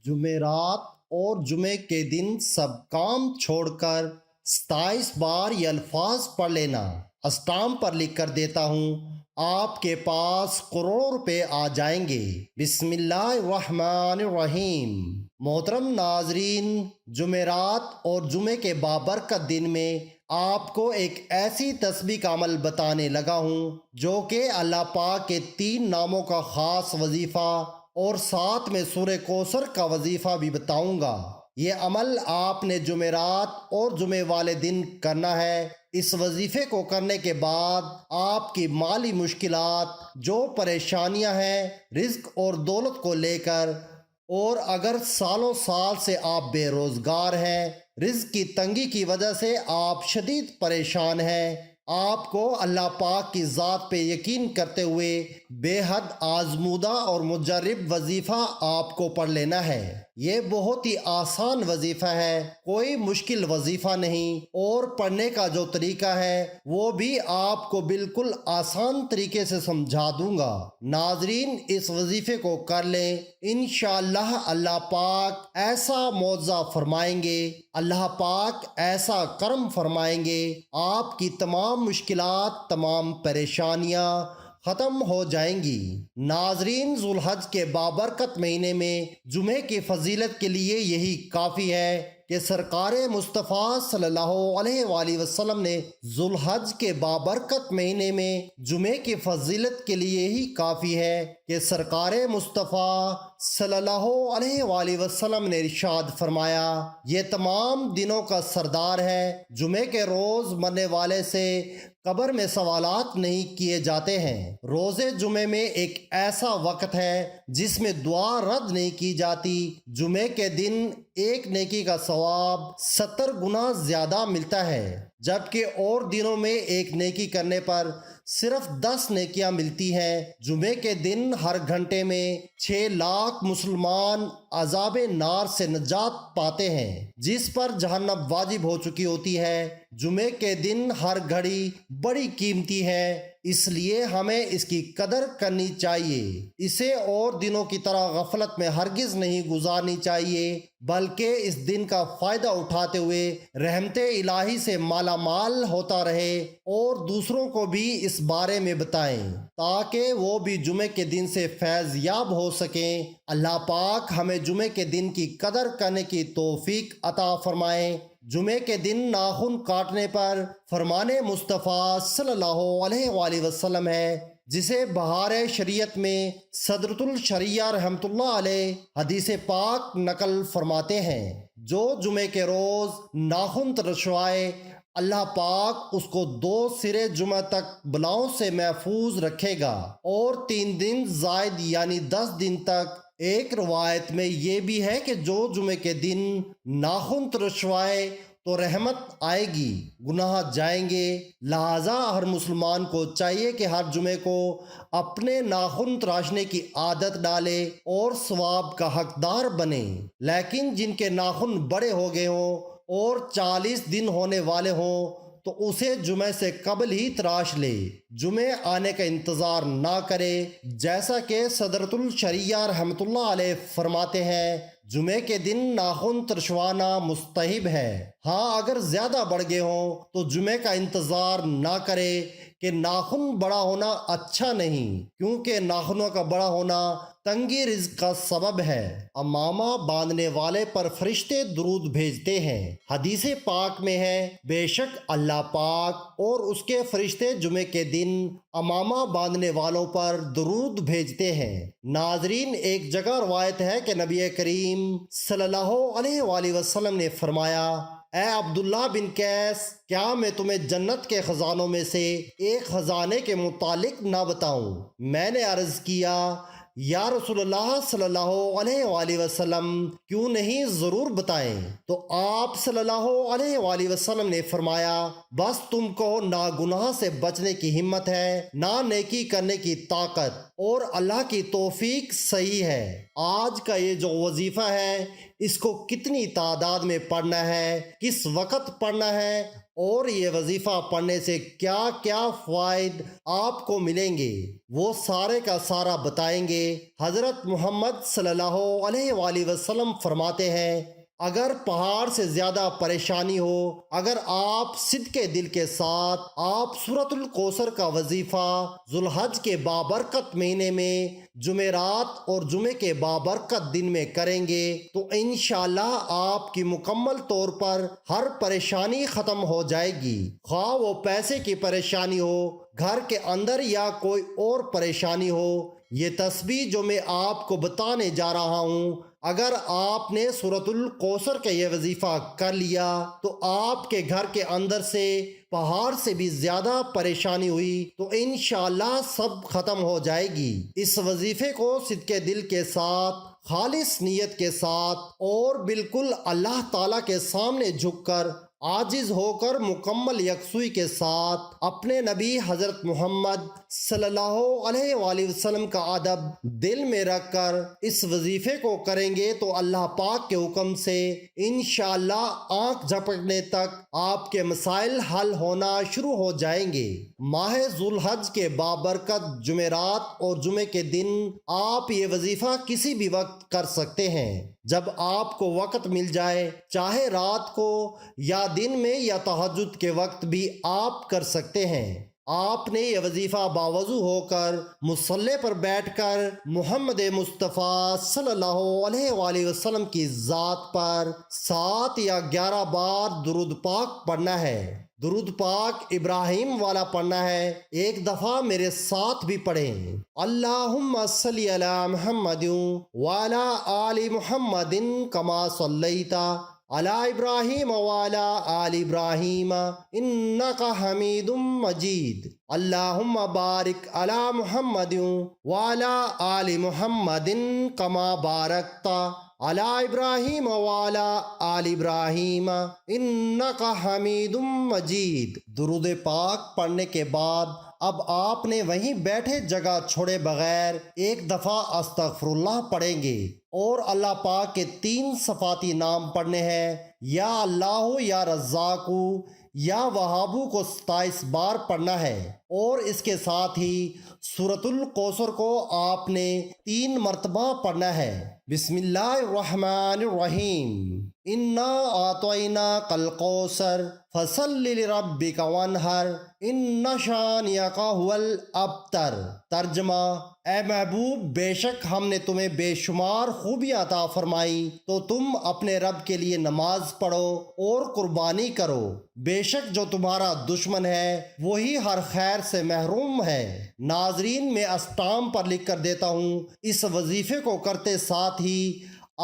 جمعرات اور جمعے کے دن سب کام چھوڑ کر 27 بار یہ الفاظ پڑھ لینا۔ اسٹامپ پر لکھ کر دیتا ہوں، آپ کے پاس کروڑوں روپے آ جائیں گے۔ بسم اللہ الرحمن الرحیم۔ محترم ناظرین، جمعرات اور جمعے کے بابرکت دن میں آپ کو ایک ایسی تسبیح کا عمل بتانے لگا ہوں جو کہ اللہ پاک کے 3 ناموں کا خاص وظیفہ اور ساتھ میں سورہ کوثر کا وظیفہ بھی بتاؤں گا۔ یہ عمل آپ نے جمعرات اور جمعے والے دن کرنا ہے۔ اس وظیفے کو کرنے کے بعد آپ کی مالی مشکلات، جو پریشانیاں ہیں رزق اور دولت کو لے کر، اور اگر سالوں سال سے آپ بے روزگار ہیں، رزق کی تنگی کی وجہ سے آپ شدید پریشان ہیں، آپ کو اللہ پاک کی ذات پہ یقین کرتے ہوئے بے حد آزمودہ اور مجرب وظیفہ آپ کو پڑھ لینا ہے۔ یہ بہت ہی آسان وظیفہ ہے، کوئی مشکل وظیفہ نہیں، اور پڑھنے کا جو طریقہ ہے وہ بھی آپ کو بالکل آسان طریقے سے سمجھا دوں گا۔ ناظرین، اس وظیفے کو کر لیں، انشاءاللہ اللہ پاک ایسا معجزہ فرمائیں گے، اللہ پاک ایسا کرم فرمائیں گے، آپ کی تمام مشکلات، تمام پریشانیاں ختم ہو جائیں گی۔ ناظرین، ذو الحج کے بابرکت مہینے میں جمعے کی فضیلت کے لیے یہی کافی ہے کہ سرکار مصطفیٰ صلی اللہ علیہ وآلہ وسلم نے ذو الحج کے بابرکت مہینے میں جمعے کی فضیلت کے لیے ہی کافی ہے کہ سرکار مصطفیٰ صلی اللہ علیہ وآلہ وسلم نے ارشاد فرمایا، یہ تمام دنوں کا سردار ہے۔ جمعے کے روز مرنے والے سے قبر میں سوالات نہیں کیے جاتے ہیں۔ روز جمعے میں ایک ایسا وقت ہے جس میں دعا رد نہیں کی جاتی۔ جمعے کے دن ایک نیکی کا ثواب 70 گنا زیادہ ملتا ہے، جبکہ اور دنوں میں ایک نیکی کرنے پر صرف 10 نیکیاں ملتی ہیں۔ جمعے کے دن ہر گھنٹے میں 6 لاکھ مسلمان عذاب نار سے نجات پاتے ہیں، جس پر جہنم واجب ہو چکی ہوتی ہے۔ جمعے کے دن ہر گھڑی بڑی قیمتی ہے، اس لیے ہمیں اس کی قدر کرنی چاہیے۔ اسے اور دنوں کی طرح غفلت میں ہرگز نہیں گزارنی چاہیے، بلکہ اس دن کا فائدہ اٹھاتے ہوئے رحمت الہی سے مالا مال ہوتا رہے اور دوسروں کو بھی اس بارے میں بتائیں تاکہ وہ بھی جمعے کے دن سے فیض یاب ہو سکیں۔ اللہ پاک ہمیں جمعے کے دن کی قدر کرنے کی توفیق عطا فرمائے۔ جمعے کے دن ناخن کاٹنے پر فرمان مصطفیٰ صلی اللہ علیہ وآلہ وسلم ہے، جسے بہار شریعت میں صدرۃ الشریعہ رحمۃ اللہ علیہ حدیث پاک نقل فرماتے ہیں، جو جمعے کے روز ناخن ترشوائے، اللہ پاک اس کو 2 سرے جمعہ تک بلاؤں سے محفوظ رکھے گا، اور 3 دن زائد یعنی 10 دن تک۔ ایک روایت میں یہ بھی ہے کہ جو جمعے کے دن ناخن ترشوائے تو رحمت آئے گی، گناہ جائیں گے۔ لہٰذا ہر مسلمان کو چاہیے کہ ہر جمعے کو اپنے ناخن تراشنے کی عادت ڈالے اور ثواب کا حقدار بنے۔ لیکن جن کے ناخن بڑے ہو گئے ہوں اور 40 دن ہونے والے ہوں تو اسے جمعے سے قبل ہی تراش لے، جمعے آنے کا انتظار نہ کرے، جیسا کہ صدرۃ الشریعہ رحمۃ اللہ علیہ فرماتے ہیں، جمعے کے دن ناخن ترشوانا مستحب ہے۔ ہاں، اگر زیادہ بڑھ گئے ہوں تو جمعے کا انتظار نہ کرے کہ ناخن بڑا ہونا اچھا نہیں، کیونکہ ناخنوں کا بڑا ہونا تنگی رزق کا سبب ہے۔ امامہ باندھنے والے پر فرشتے درود بھیجتے ہیں۔ حدیث پاک میں ہے، بے شک اللہ پاک اور اس کے فرشتے جمعے کے دن امامہ باندھنے والوں پر درود بھیجتے ہیں۔ ناظرین، ایک جگہ روایت ہے کہ نبی کریم صلی اللہ علیہ وآلہ وسلم نے فرمایا، اے عبداللہ بن قیس، کیا میں تمہیں جنت کے خزانوں میں سے ایک خزانے کے متعلق نہ بتاؤں؟ میں نے عرض کیا، یا رسول اللہ صلی اللہ علیہ وآلہ وسلم، کیوں نہیں، ضرور بتائیں۔ تو آپ صلی اللہ علیہ وآلہ وسلم نے فرمایا، بس تم کو نہ گناہ سے بچنے کی ہمت ہے، نہ نیکی کرنے کی طاقت، اور اللہ کی توفیق صحیح ہے۔ آج کا یہ جو وظیفہ ہے، اس کو کتنی تعداد میں پڑھنا ہے، کس وقت پڑھنا ہے، اور یہ وظیفہ پڑھنے سے کیا کیا فوائد آپ کو ملیں گے وہ سارے کا سارا بتائیں گے۔ حضرت محمد صلی اللہ علیہ وآلہ وسلم فرماتے ہیں، اگر پہاڑ سے زیادہ پریشانی ہو، اگر آپ صدقے دل کے ساتھ آپ سورۃ الکوثر کا وظیفہ ذوالحج کے بابرکت مہینے میں جمعرات اور جمعے کے بابرکت دن میں کریں گے تو انشاءاللہ آپ کی مکمل طور پر ہر پریشانی ختم ہو جائے گی، خواہ وہ پیسے کی پریشانی ہو، گھر کے اندر یا کوئی اور پریشانی ہو۔ یہ تسبیح جو میں آپ کو بتانے جا رہا ہوں، اگر آپ نے سورۃ الکوثر کا یہ وظیفہ کر لیا تو آپ کے گھر کے اندر سے پہاڑ سے بھی زیادہ پریشانی ہوئی تو انشاءاللہ سب ختم ہو جائے گی۔ اس وظیفے کو صدقے دل کے ساتھ، خالص نیت کے ساتھ اور بالکل اللہ تعالیٰ کے سامنے جھک کر، عاجز ہو کر، مکمل یکسوئی کے ساتھ اپنے نبی حضرت محمد صلی اللہ علیہ وآلہ وسلم کا ادب دل میں رکھ کر اس وظیفے کو کریں گے تو اللہ پاک کے حکم سے انشاءاللہ آنکھ جھپکنے تک آپ کے مسائل حل ہونا شروع ہو جائیں گے۔ ماہ ذوالحج کے بابرکت جمعرات اور جمعے کے دن آپ یہ وظیفہ کسی بھی وقت کر سکتے ہیں، جب آپ کو وقت مل جائے، چاہے رات کو یا دن میں یا تہجد کے وقت بھی آپ کر سکتے ہیں۔ آپ نے یہ وظیفہ باوضو ہو کر مصلی پر بیٹھ کر محمد مصطفیٰ صلی اللہ علیہ وآلہ وسلم کی ذات پر 7 یا 11 بار درود پاک پڑھنا ہے۔ درود پاک ابراہیم والا پڑھنا ہے، ایک دفعہ میرے ساتھ بھی پڑھیں۔ اللہم صلی علی محمد وعلی آل محمد کما صلیت علی ابراہیم وعلی آل ابراہیم انک حمید مجید۔ اللہم بارک علی محمد وعلی آل محمد کما بارکت علی ابراہیم وعلی آل ابراہیم انک حمید مجید۔ درود پاک پڑھنے کے بعد اب آپ نے وہیں بیٹھے جگہ چھوڑے بغیر ایک دفعہ استغفر اللہ پڑھیں گے اور اللہ پاک کے 3 صفاتی نام پڑھنے ہیں، یا اللہ، یا رزاق، یا وہابو کو 27 بار پڑھنا ہے، اور اس کے ساتھ ہی سورۃ الکوثر کو آپ نے 3 مرتبہ پڑھنا ہے۔ بسم اللہ الرحمن الرحیم، انا اعطیناک الکوثر فصل لربک وانحر ان شانئک ھو الابتر۔ ترجمہ: اے محبوب، بے شک ہم نے تمہیں بے شمار خوبیاں عطا فرمائی تو تم اپنے رب کے لیے نماز پڑھو اور قربانی کرو، بے شک جو تمہارا دشمن ہے وہی ہر خیر سے محروم ہے۔ ناظرین، میں اسٹامپ پر لکھ کر دیتا ہوں، اس وظیفے کو کرتے ساتھ ہی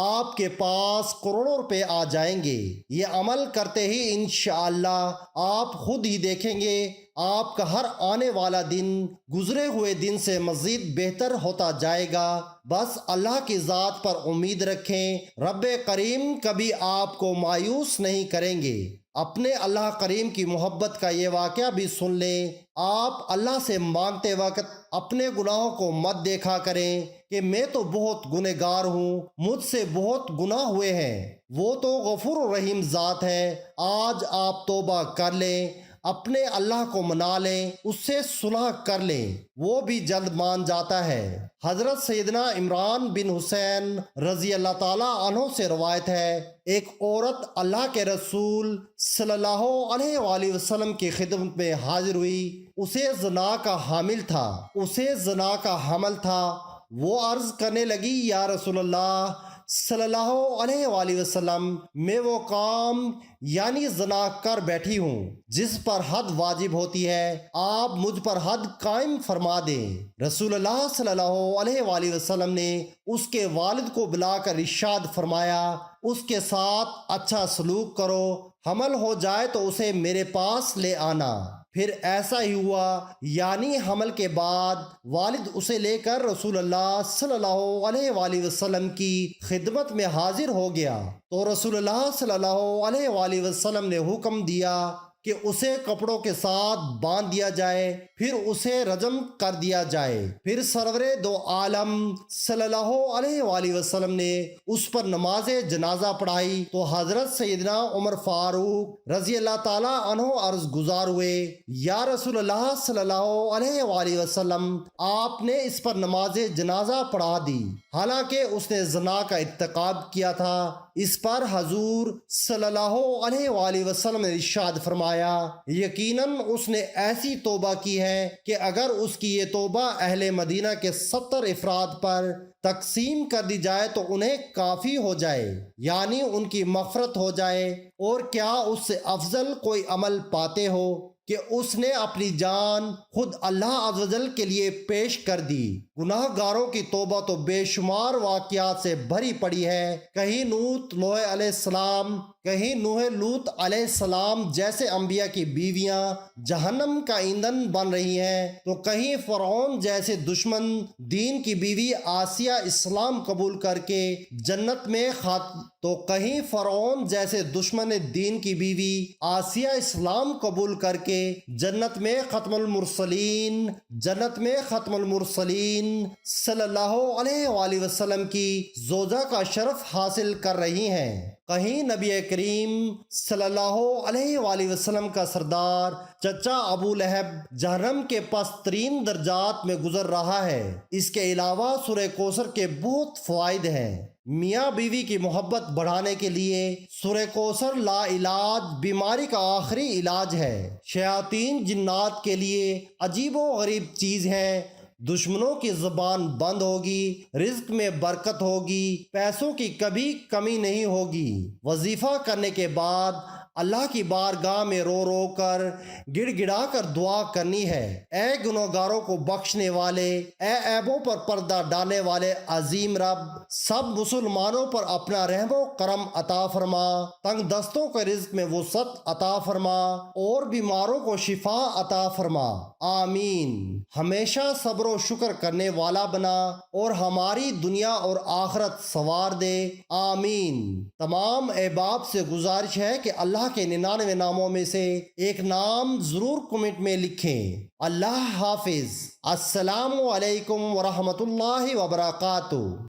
آپ کے پاس کروڑوں روپے آ جائیں گے۔ یہ عمل کرتے ہی انشاءاللہ آپ خود ہی دیکھیں گے آپ کا ہر آنے والا دن گزرے ہوئے دن سے مزید بہتر ہوتا جائے گا۔ بس اللہ کی ذات پر امید رکھیں، رب کریم کبھی آپ کو مایوس نہیں کریں گے۔ اپنے اللہ کریم کی محبت کا یہ واقعہ بھی سن لیں۔ آپ اللہ سے مانگتے وقت اپنے گناہوں کو مت دیکھا کریں کہ میں تو بہت گنہگار ہوں، مجھ سے بہت گناہ ہوئے ہیں۔ وہ تو غفور رحیم ذات ہے۔ آج آپ توبہ کر لیں، اپنے اللہ کو منا لیں، اس سے صلح کر لیں، وہ بھی جلد مان جاتا ہے۔ حضرت سیدنا عمران بن حسین رضی اللہ تعالیٰ عنہ سے روایت ہے، ایک عورت اللہ کے رسول صلی اللہ علیہ وآلہ وسلم کی خدمت میں حاضر ہوئی۔ اسے زنا کا حمل تھا۔ وہ عرض کرنے لگی، یا رسول اللہ صلی اللہ علیہ وآلہ وسلم، میں وہ کام یعنی زنا کر بیٹھی ہوں جس پر حد واجب ہوتی ہے، آپ مجھ پر حد قائم فرما دیں۔ رسول اللہ صلی اللہ علیہ وآلہ وسلم نے اس کے والد کو بلا کر ارشاد فرمایا، اس کے ساتھ اچھا سلوک کرو، حمل ہو جائے تو اسے میرے پاس لے آنا۔ پھر ایسا ہی ہوا، یعنی حمل کے بعد والد اسے لے کر رسول اللہ صلی اللہ علیہ وآلہ وسلم کی خدمت میں حاضر ہو گیا تو رسول اللہ صلی اللہ علیہ وآلہ وسلم نے حکم دیا، کہ اسے کپڑوں کے ساتھ باندھ دیا جائے، پھر اسے رجم کر دیا جائے۔ پھر سرور دو عالم صلی اللہ علیہ وآلہ وسلم نے اس پر نماز جنازہ پڑھائی تو حضرت سیدنا عمر فاروق رضی اللہ تعالیٰ عنہ عرض گزار ہوئے، یا رسول اللہ صلی اللہ علیہ وآلہ وسلم، آپ نے اس پر نماز جنازہ پڑھا دی، حالانکہ اس نے زنا کا ارتکاب کیا تھا۔ اس پر حضور صلی اللہ علیہ وآلہ وسلم نے ارشاد فرمایا، یقیناً اس نے ایسی توبہ کی ہے کہ اگر اس کی یہ توبہ اہل مدینہ کے 70 افراد پر تقسیم کر دی جائے تو انہیں کافی ہو جائے، یعنی ان کی مغفرت ہو جائے۔ اور کیا اس سے افضل کوئی عمل پاتے ہو کہ اس نے اپنی جان خود اللہ عز و جل کے لیے پیش کر دی۔ گناہ گاروں کی توبہ تو بے شمار واقعات سے بھری پڑی ہے، کہیں نوح لوط علیہ السلام جیسے انبیاء کی بیویاں جہنم کا ایندھن بن رہی ہیں، تو کہیں فرعون جیسے دشمن دین کی بیوی آسیہ اسلام قبول کر کے جنت میں ختم المرسلین صلی اللہ علیہ وآلہ وسلم کی زوجہ کا شرف حاصل کر رہی ہیں۔ کہیں نبی کریم صلی اللہ علیہ وآلہ وسلم کا سردار چچا ابو لہب جہنم کے پست ترین درجات میں گزر رہا ہے۔ اس کے علاوہ سورہ کوثر کے بہت فوائد ہیں۔ میاں بیوی کی محبت بڑھانے کے لیے سورہ کوثر لا علاج بیماری کا آخری علاج ہے۔ شیاطین جنات کے لیے عجیب و غریب چیز ہے۔ دشمنوں کی زبان بند ہوگی، رزق میں برکت ہوگی، پیسوں کی کبھی کمی نہیں ہوگی۔ وظیفہ کرنے کے بعد اللہ کی بارگاہ میں رو رو کر گڑ گڑا کر دعا کرنی ہے، اے گنہگاروں کو بخشنے والے، اے عیبوں پر پردہ ڈالنے والے عظیم رب، سب مسلمانوں پر اپنا رحم و کرم عطا فرما، تنگ دستوں کے رزق میں وسعت عطا فرما اور بیماروں کو شفا عطا فرما، آمین۔ ہمیشہ صبر و شکر کرنے والا بنا اور ہماری دنیا اور آخرت سنوار دے، آمین۔ تمام احباب سے گزارش ہے کہ اللہ کے 99 ناموں میں سے ایک نام ضرور کمنٹ میں لکھیں۔ اللہ حافظ۔ السلام علیکم ورحمۃ اللہ وبرکاتہ۔